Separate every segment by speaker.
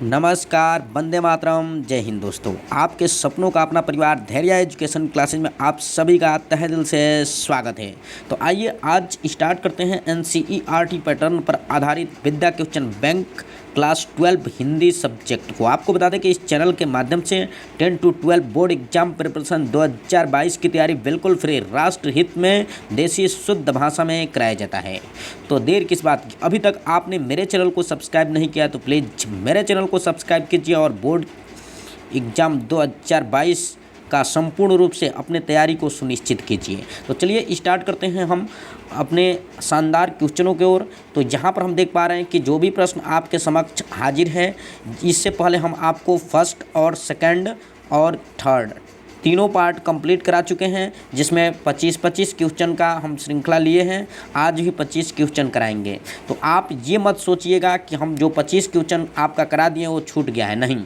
Speaker 1: नमस्कार, वंदे मातरम, जय हिंद दोस्तों। आपके सपनों का अपना परिवार धैर्य एजुकेशन क्लासेज में आप सभी का तहे दिल से स्वागत है। तो आइए आज स्टार्ट करते हैं एनसीईआरटी पैटर्न पर आधारित Vidya question bank class 12 Hindi subject को। आपको बता दें कि इस चैनल के माध्यम से 10 to 12 बोर्ड एग्जाम प्रिपरेशन 2022 की तैयारी बिल्कुल फ्री, राष्ट्र हित में, देसी शुद्ध भाषा में कराया जाता है। तो देर किस बात की, अभी तक आपने मेरे चैनल को सब्सक्राइब नहीं किया तो प्लीज़ मेरे चैनल को सब्सक्राइब कीजिए और बोर्ड एग्ज़ाम 2022 का संपूर्ण रूप से अपने तैयारी को सुनिश्चित कीजिए। तो चलिए स्टार्ट करते हैं हम अपने शानदार क्वेश्चनों की ओर। तो यहाँ पर हम देख पा रहे हैं कि जो भी प्रश्न आपके समक्ष हाजिर है, इससे पहले हम आपको फर्स्ट और सेकंड और थर्ड तीनों पार्ट कंप्लीट करा चुके हैं, जिसमें 25-25 क्वेश्चन का हम श्रृंखला लिए हैं। आज भी 25 क्वेश्चन कराएंगे। तो आप ये मत सोचिएगा कि हम जो 25 क्वेश्चन आपका करा दिए वो छूट गया है, नहीं,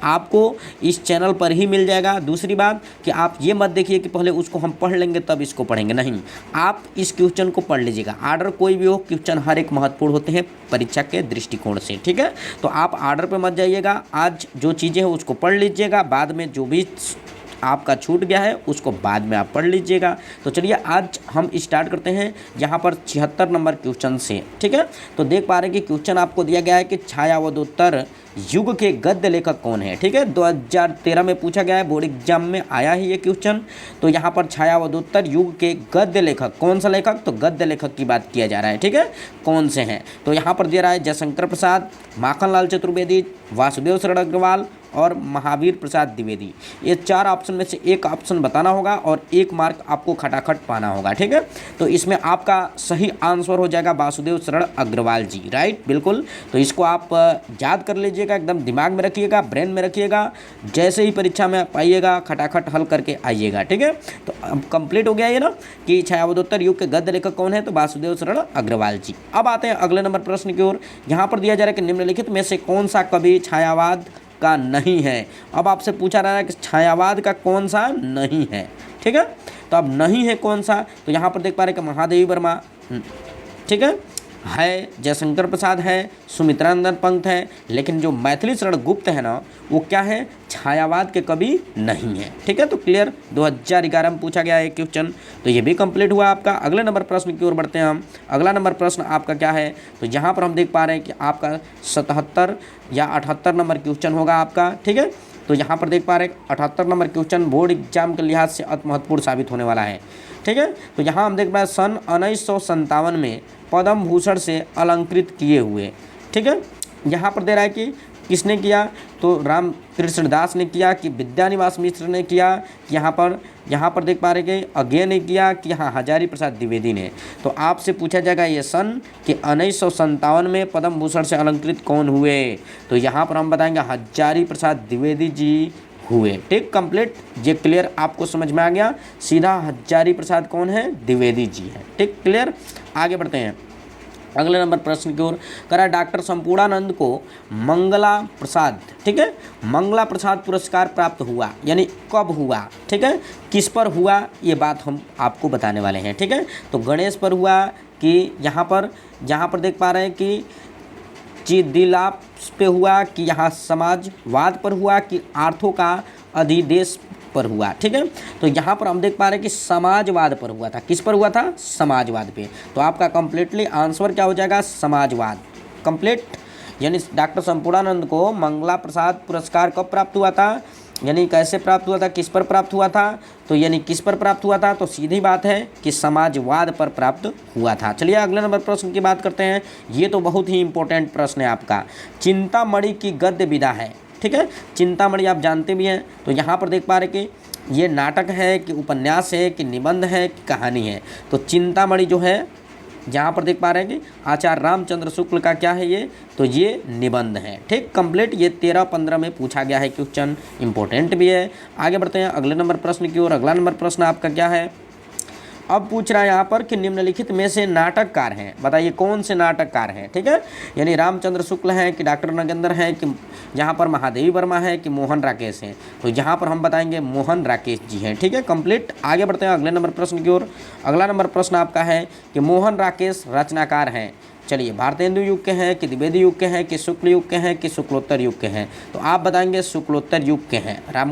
Speaker 1: आपको इस चैनल पर ही मिल जाएगा। दूसरी बात कि आप ये मत देखिए कि पहले उसको हम पढ़ लेंगे तब इसको पढ़ेंगे, नहीं, आप इस क्वेश्चन को पढ़ लीजिएगा। आर्डर कोई भी हो, क्वेश्चन हर एक महत्वपूर्ण होते हैं परीक्षा के दृष्टिकोण से, ठीक है। तो आप आर्डर पे मत जाइएगा, आज जो चीज़ें हैं उसको पढ़ लीजिएगा, बाद में जो भी आपका छूट गया है उसको बाद में आप पढ़ लीजिएगा। तो चलिए आज हम स्टार्ट करते हैं यहाँ पर 76 नंबर क्वेश्चन से, ठीक है। तो देख पा रहे हैं कि क्वेश्चन आपको दिया गया है कि छायावदोत्तर युग के गद्य लेखक कौन है, ठीक है। 2013 में पूछा गया है, बोर्ड एग्जाम में आया है ये क्वेश्चन। तो यहाँ पर छायावदोत्तर युग के गद्य लेखक कौन सा लेखक, तो गद्य लेखक की बात किया जा रहा है, ठीक है, कौन से हैं। तो यहाँ पर दे रहा है जयशंकर प्रसाद, माखनलाल चतुर्वेदी, वासुदेव शरण अग्रवाल और महावीर प्रसाद द्विवेदी। ये चार ऑप्शन में से एक ऑप्शन बताना होगा और एक मार्क आपको खटाखट पाना होगा, ठीक है। तो इसमें आपका सही आंसर हो जाएगा वासुदेव शरण अग्रवाल जी, राइट, बिल्कुल। तो इसको आप याद कर लीजिएगा, एकदम दिमाग में रखिएगा, ब्रेन में रखिएगा, जैसे ही परीक्षा में पाइएगा खटाखट हल करके आइएगा, ठीक है। तो अब कंप्लीट हो गया ये ना कि छायावदोत्तर युग के गद्य लेखक कौन है, तो वासुदेव शरण अग्रवाल जी। अब आते हैं अगले नंबर प्रश्न की ओर। यहाँ पर दिया जा रहा है कि निम्नलिखित में से कौन सा कवि छायावाद का नहीं है। अब आपसे पूछा रहा है कि छायावाद का कौन सा नहीं है, ठीक है। तो अब नहीं है कौन सा, तो यहाँ पर देख पा रहे हैं कि महादेवी वर्मा, ठीक है, जयशंकर प्रसाद है, सुमित्रानंदन पंत है, लेकिन जो मैथिली शरण गुप्त है ना, वो क्या है, छायावाद के कवि नहीं है, ठीक है। तो क्लियर, 2011 में पूछा गया है क्वेश्चन, तो ये भी कंप्लीट हुआ आपका। अगले नंबर प्रश्न की ओर बढ़ते हैं हम। अगला नंबर प्रश्न आपका क्या है, तो यहाँ पर हम देख पा रहे हैं कि आपका 77 या 78 नंबर क्वेश्चन होगा आपका, ठीक है। तो यहाँ पर देख पा रहे हैं 78 नंबर क्वेश्चन बोर्ड एग्जाम के लिहाज से अति महत्वपूर्ण साबित होने वाला है, ठीक है। तो यहाँ हम देख पा रहे हैं सन 1957 में पद्म भूषण से अलंकृत किए हुए, ठीक है। यहाँ पर दे रहा है कि किसने किया, तो राम कृष्ण दास ने किया, कि विद्यानिवास मिश्र ने किया, कि यहाँ पर देख पा रहे कि अज्ञे ने किया, कि हाँ हजारी प्रसाद द्विवेदी ने। तो आपसे पूछा जाएगा ये सन कि 1957 में पद्म भूषण से अलंकृत कौन हुए, तो यहाँ पर हम बताएंगे हजारी प्रसाद द्विवेदी जी हुए, ठीक, कंप्लीट। ये क्लियर आपको समझ में आ गया, सीधा हजारी प्रसाद कौन है, द्विवेदी जी है, ठीक, क्लियर। आगे बढ़ते हैं अगले नंबर प्रश्न की ओर। करा डॉक्टर संपूर्णानंद को मंगला प्रसाद, ठीक है, मंगला प्रसाद पुरस्कार प्राप्त हुआ, यानी कब हुआ, ठीक है, किस पर हुआ, ये बात हम आपको बताने वाले हैं, ठीक है। तो गणेश पर हुआ, कि यहाँ पर देख पा रहे हैं कि चिदिलाप पे हुआ, कि यहाँ समाजवाद पर हुआ, कि आर्थों का अधिदेश पर हुआ, ठीक है। तो यहाँ पर हम देख पा रहे हैं कि समाजवाद पर हुआ था। किस पर हुआ था, समाजवाद पे। तो आपका कंप्लीटली आंसर क्या हो जाएगा, समाजवाद, कंप्लीट। यानी डॉक्टर संपूर्णानंद को मंगला प्रसाद पुरस्कार कब प्राप्त हुआ था, यानी कैसे प्राप्त हुआ था, किस पर प्राप्त हुआ था, तो यानी किस पर प्राप्त हुआ था, तो सीधी बात है कि समाजवाद पर प्राप्त हुआ था। चलिए अगले नंबर प्रश्न की बात करते हैं। ये तो बहुत ही इंपॉर्टेंट प्रश्न है आपका। चिंतामणि की गद्य विधा है, ठीक है, चिंतामणि आप जानते भी हैं। तो यहाँ पर देख पा रहे कि ये नाटक है, कि उपन्यास है, कि निबंध है, कि कहानी है। तो चिंतामणि जो है, यहाँ पर देख पा रहे हैं कि आचार्य रामचंद्र शुक्ल का क्या है ये, तो ये निबंध है, ठीक, कंप्लीट। ये 13-15 में पूछा गया है क्वेश्चन, इंपॉर्टेंट भी है। आगे बढ़ते हैं अगले नंबर प्रश्न की ओर। अगला नंबर प्रश्न आपका क्या है, अब पूछ रहा है यहाँ पर कि निम्नलिखित में से नाटककार हैं, बताइए कौन से नाटककार हैं, ठीक है। यानी रामचंद्र शुक्ल हैं, कि डॉक्टर नगेंद्र हैं, कि यहाँ पर महादेवी वर्मा है, कि मोहन राकेश हैं। तो यहाँ पर हम बताएंगे मोहन राकेश जी हैं, ठीक है, कंप्लीट। आगे बढ़ते हैं अगले नंबर प्रश्न की ओर। अगला नंबर प्रश्न आपका है कि मोहन राकेश रचनाकार हैं, चलिए, भारतेंदु युग के हैं कि द्विवेदी युग के हैं कि शुक्ल युग के हैं कि शुक्लोत्तर युग के हैं? तो आप बताएंगे शुक्लोत्तर युग के हैं।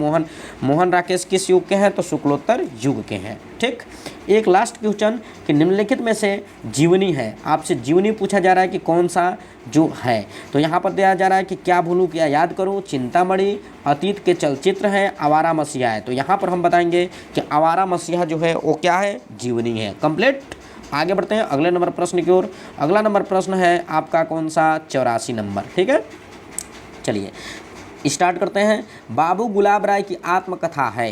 Speaker 1: मोहन राकेश किस युग के हैं? तो शुक्लोत्तर युग के हैं। ठीक, एक लास्ट क्वेश्चन कि निम्नलिखित में से जीवनी है, आपसे जीवनी पूछा जा रहा है कि कौन सा जो है। तो यहाँ पर दिया जा रहा है कि क्या भूलूं क्या याद करूं, चिंतामणि, अतीत के चलचित्र हैं, आवारा मसीहा है। तो यहाँ पर हम बताएंगे कि आवारा मसीहा जो है वो क्या है? जीवनी है। कंप्लीट। आगे बढ़ते हैं अगले नंबर प्रश्न की ओर। अगला नंबर प्रश्न है आपका कौन सा? 84 नंबर। ठीक है, चलिए स्टार्ट करते हैं। बाबू गुलाब राय की आत्मकथा है,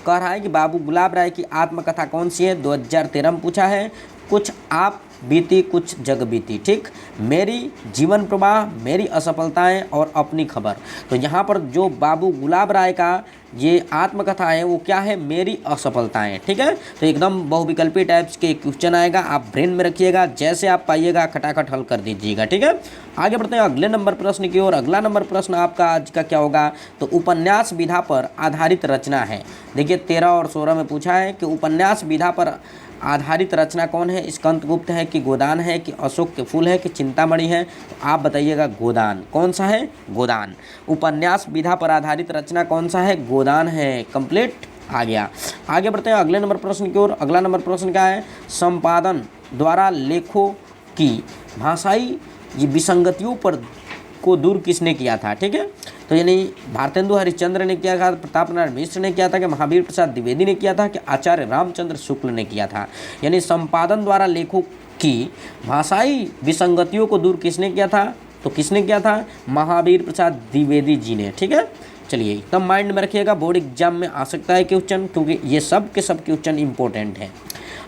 Speaker 1: कह रहा है कि बाबू गुलाब राय की आत्मकथा कौन सी है? 2013 में पूछा है। कुछ आप बीती कुछ जग बीती। ठीक, मेरी जीवन प्रवाह, मेरी असफलताएं और अपनी खबर। तो यहाँ पर जो बाबू गुलाब राय का ये आत्मकथा है वो क्या है? मेरी असफलताएं। ठीक है, तो एकदम बहुविकल्पी टाइप्स के क्वेश्चन आएगा, आप ब्रेन में रखिएगा, जैसे आप पाइएगा खटाखट हल कर दीजिएगा। ठीक है, आगे बढ़ते हैं अगले नंबर प्रश्न की ओर। अगला नंबर प्रश्न आपका आज का क्या होगा? तो उपन्यास विधा पर आधारित रचना है। देखिए 13 और 16 में पूछा है कि उपन्यास विधा पर आधारित रचना कौन है? स्कंदगुप्त है कि गोदान है कि अशोक के फूल है कि चिंतामणि है? तो आप बताइएगा गोदान। कौन सा है? गोदान। उपन्यास विधा पर आधारित रचना कौन सा है? गोदान है। कंप्लीट। आ गया। आगे बढ़ते हैं अगले नंबर प्रश्न की ओर। अगला नंबर प्रश्न क्या है? संपादन द्वारा लेखों की भाषाई विसंगतियों पर को दूर किसने किया था? ठीक है, तो यानी भारतेंदु हरिश्चंद्र ने किया था, प्रताप नारायण मिश्र ने किया था कि महावीर प्रसाद द्विवेदी ने किया था कि आचार्य रामचंद्र शुक्ल ने किया था? यानी संपादन द्वारा लेखों की भाषाई विसंगतियों को दूर किसने किया था? तो किसने किया था? महावीर प्रसाद द्विवेदी जी ने। ठीक है, चलिए एकदम माइंड में रखिएगा, बोर्ड एग्जाम में आ सकता है क्वेश्चन, क्योंकि ये सब के सब क्वेश्चन इंपॉर्टेंट है।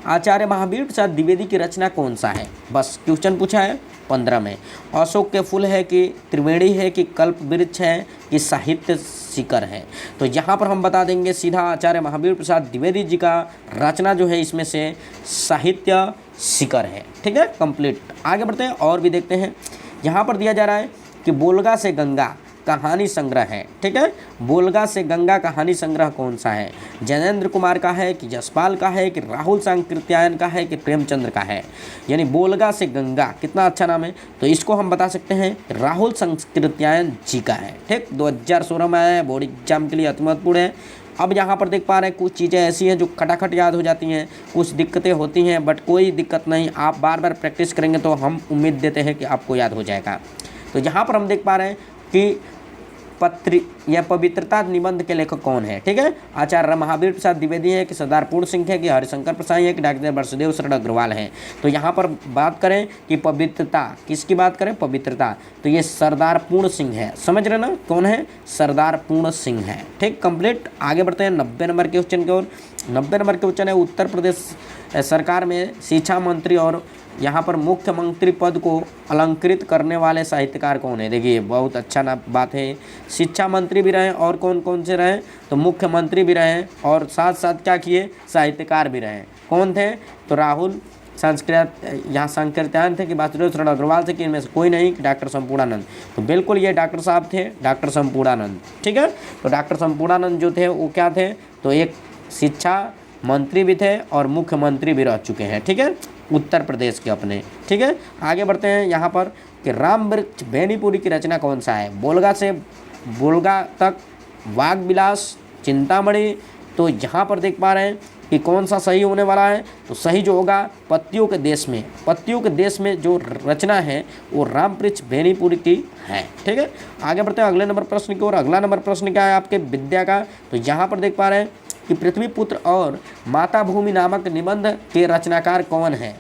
Speaker 1: आचार्य महावीर प्रसाद द्विवेदी की रचना कौन सा है? बस क्वेश्चन पूछा है 15 में। अशोक के फूल है कि त्रिवेणी है कि कल्प वृक्ष है कि साहित्य शिखर है? तो यहाँ पर हम बता देंगे सीधा आचार्य महावीर प्रसाद द्विवेदी जी का रचना जो है इसमें से साहित्य शिखर है। ठीक है, कंप्लीट। आगे बढ़ते हैं और भी देखते हैं। यहाँ पर दिया जा रहा है कि बोलगा से गंगा कहानी संग्रह है। ठीक है, बोलगा से गंगा कहानी संग्रह कौन सा है? जैनेन्द्र कुमार का है कि जसपाल का है कि राहुल सांकृत्यायन का है कि प्रेमचंद्र का है? यानी बोलगा से गंगा, कितना अच्छा नाम है। तो इसको हम बता सकते हैं राहुल सांकृत्यायन जी का है। ठीक, 2016 में आया है, बोर्ड एग्जाम के लिए अति महत्वपूर्ण है। अब यहाँ पर देख पा रहे हैं कुछ चीज़ें ऐसी हैं जो खटाखट याद हो जाती हैं, कुछ दिक्कतें होती हैं, बट कोई दिक्कत नहीं, आप बार बार प्रैक्टिस करेंगे तो हम उम्मीद देते हैं कि आपको याद हो जाएगा। तो यहाँ पर हम देख पा रहे हैं कि पवित्रता निबंध के लेखक कौन है? ठीक है, आचार्य महावीर प्रसाद द्विवेदी है कि सरदार पूर्ण सिंह है कि हरिशंकर प्रसाद है कि डॉक्टर वासुदेव शरण अग्रवाल है? तो यहाँ पर बात करें कि पवित्रता, किसकी बात करें? पवित्रता, तो ये सरदार पूर्ण सिंह है। समझ रहे ना कौन है? सरदार पूर्ण सिंह है। ठीक, कंप्लीट। आगे बढ़ते हैं 90 नंबर के क्वेश्चन की ओर। 90 नंबर के क्वेश्चन है उत्तर प्रदेश सरकार में शिक्षा मंत्री और यहाँ पर मुख्यमंत्री पद को अलंकृत करने वाले साहित्यकार कौन है? देखिए बहुत अच्छा ना बात है, शिक्षा मंत्री भी रहे और कौन कौन से रहे? तो मुख्यमंत्री भी रहे और साथ साथ क्या किए? साहित्यकार भी रहे। कौन थे? तो राहुल यहाँ सांकृत्यायन थे कि वासुदेव शरण अग्रवाल थे कि इनमें से कोई नहीं, डॉक्टर संपूर्णानंद? तो बिल्कुल ये डॉक्टर साहब थे, डॉक्टर संपूर्णानंद। ठीक है, तो डॉक्टर संपूर्णानंद जो थे वो क्या थे? तो एक शिक्षा मंत्री भी थे और मुख्यमंत्री भी रह चुके हैं। ठीक है, उत्तर प्रदेश के अपने। ठीक है, आगे बढ़ते हैं यहाँ पर कि राम वृक्ष बेनीपुरी की रचना कौन सा है? बोलगा से बोलगा तक, वाग विलास, चिंतामणि? तो यहाँ पर देख पा रहे हैं कि कौन सा सही होने वाला है? तो सही जो होगा पत्तियों के देश में, पत्तियों के देश में जो रचना है वो राम वृक्ष बेनीपुरी की है। ठीक है, आगे बढ़ते हैं अगले नंबर प्रश्न की ओर। अगला नंबर प्रश्न क्या है आपके विद्या का? तो यहाँ पर देख पा रहे हैं कि पृथ्वीपुत्र और माता भूमि नामक निबंध के रचनाकार कौन है?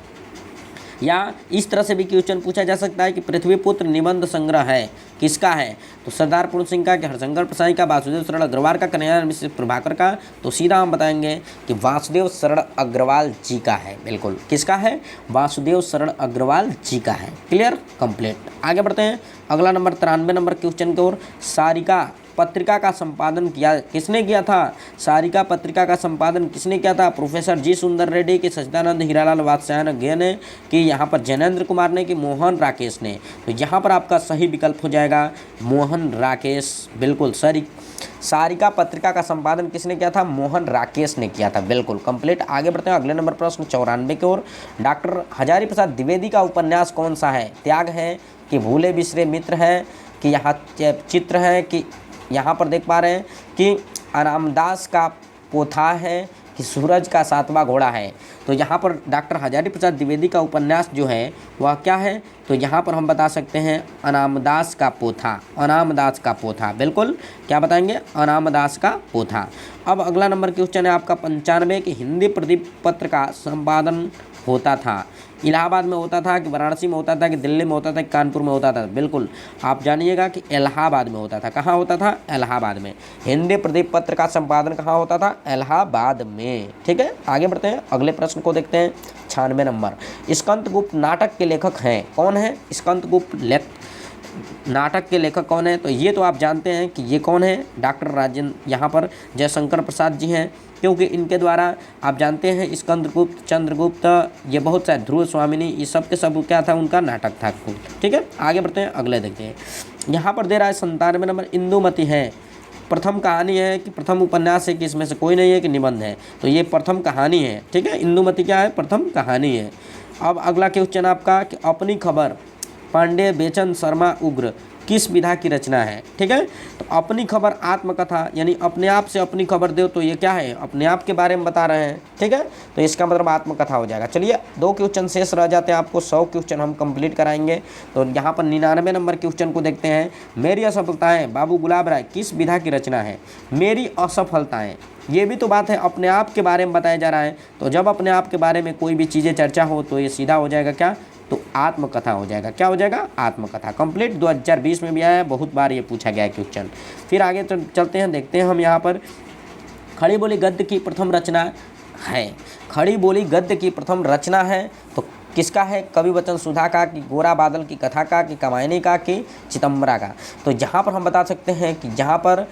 Speaker 1: या इस तरह से भी क्वेश्चन पूछा जा सकता है कि पृथ्वीपुत्र निबंध संग्रह है किसका है? तो सरदार पूर्ण सिंह का, कि हरिशंकर प्रसाद का, वासुदेव शरण अग्रवाल का, कन्हैयालाल मिश्र प्रभाकर का? तो सीधा हम बताएंगे कि वासुदेव शरण अग्रवाल जी का है। बिल्कुल, किसका है? वासुदेव शरण अग्रवाल जी का है। Clear, complete. आगे बढ़ते हैं अगला नंबर 93 नंबर क्वेश्चन की ओर। सारिका पत्रिका का संपादन किसने किया था? सारिका पत्रिका का संपादन किसने किया था? प्रोफेसर जी सुंदर रेड्डी के, सच्चिदानंद हीरालाल वात्स्यायन गे ने, कि यहाँ पर जैनेन्द्र कुमार ने, कि मोहन राकेश ने? तो यहाँ पर आपका सही विकल्प हो जाएगा मोहन राकेश। बिल्कुल सारिका पत्रिका का संपादन किसने किया था? मोहन राकेश ने किया था। बिल्कुल कंप्लीट। आगे बढ़ते हैं अगले नंबर प्रश्न 94 की ओर। डॉक्टर हजारी प्रसाद द्विवेदी का उपन्यास कौन सा है? त्याग है कि भूले बिसरे मित्र है कि यहाँ चित्र है कि यहाँ पर देख पा रहे हैं कि रामदास का पोथा है कि सूरज का सातवां घोड़ा है? तो यहाँ पर डॉक्टर हजारी प्रसाद द्विवेदी का उपन्यास जो है वह क्या है? तो यहाँ पर हम बता सकते हैं अनामदास का पोथा। अनामदास का पोथा। बिल्कुल क्या बताएंगे? अनामदास का पोथा। अब अगला नंबर क्वेश्चन है आपका 95 कि हिंदी प्रदीप पत्र का संपादन होता था इलाहाबाद में होता था कि वाराणसी में होता था कि दिल्ली में होता था कि कानपुर में होता था? बिल्कुल आप जानिएगा कि इलाहाबाद में होता था। कहाँ होता था? इलाहाबाद में। हिंदी प्रदीप पत्र का संपादन कहाँ होता था? इलाहाबाद में। ठीक है, आगे बढ़ते हैं अगले प्रश्न को देखते हैं। 96 नंबर। स्कंदगुप्त नाटक के लेखक हैं? कौन है स्कंदगुप्त नाटक के लेखक कौन है? तो ये तो आप जानते हैं कि ये कौन है? डॉक्टर राजेंद्र यहाँ पर जयशंकर प्रसाद जी हैं, क्योंकि इनके द्वारा आप जानते हैं स्कंदगुप्त, चंद्रगुप्त, ये बहुत सारे ध्रुव स्वामिनी, ये सब के सब क्या था? उनका नाटक था। ठीक है, आगे बढ़ते हैं अगले देखते हैं। यहाँ पर दे रहा है 97 नंबर। इंदुमती है प्रथम कहानी है कि प्रथम उपन्यास है कि इसमें से कोई नहीं है कि निबंध है? तो ये प्रथम कहानी है। ठीक है, इंदुमती क्या है? प्रथम कहानी है। अब अगला क्वेश्चन आपका कि अपनी खबर पांडे बेचन शर्मा उग्र किस विधा की रचना है? ठीक है, तो अपनी खबर आत्मकथा, यानी अपने आप से अपनी खबर दो, तो ये क्या है? अपने आप के बारे में बता रहे हैं। ठीक है, तो इसका मतलब आत्मकथा हो जाएगा। चलिए 2 क्वेश्चन शेष रह जाते हैं, आपको 100 क्वेश्चन हम कंप्लीट कराएंगे। तो यहाँ पर 99 नंबर क्वेश्चन को देखते हैं। मेरी असफलताएं बाबू गुलाब राय किस विधा की रचना है? मेरी असफलताएं, ये भी तो बात है, अपने आप के बारे में बताया जा रहा है। तो जब अपने आप के बारे में कोई भी चीज़ें चर्चा हो तो ये सीधा हो जाएगा क्या? तो आत्मकथा हो जाएगा। क्या हो जाएगा? आत्मकथा। कंप्लीट 2020 में भी आया है, बहुत बार ये पूछा गया है क्वेश्चन। फिर आगे चलते हैं, देखते हैं हम यहाँ पर खड़ी बोली गद्य की प्रथम रचना है। खड़ी बोली गद्य की प्रथम रचना है तो किसका है? कवि वचन सुधा का कि गोरा बादल की कथा का कि कामायनी का कि चिदंबरा का? तो जहाँ पर हम बता सकते हैं कि जहाँ पर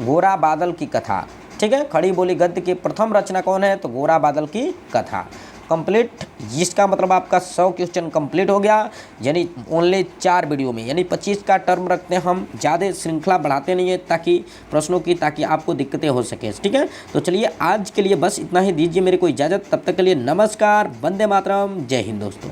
Speaker 1: गोरा बादल की कथा। ठीक है, खड़ी बोली गद्य की प्रथम रचना कौन है? तो गोरा बादल की कथा। कंप्लीट। इसका मतलब आपका 100 क्वेश्चन कंप्लीट हो गया, यानी ओनली 4 वीडियो में, यानी 25 का टर्म रखते हैं हम, ज़्यादा श्रृंखला बढ़ाते नहीं है ताकि प्रश्नों की, ताकि आपको दिक्कतें हो सके। ठीक है, तो चलिए आज के लिए बस इतना ही, दीजिए मेरे को इजाज़त। तब तक के लिए नमस्कार, वंदे मातरम, जय हिंद दोस्तों।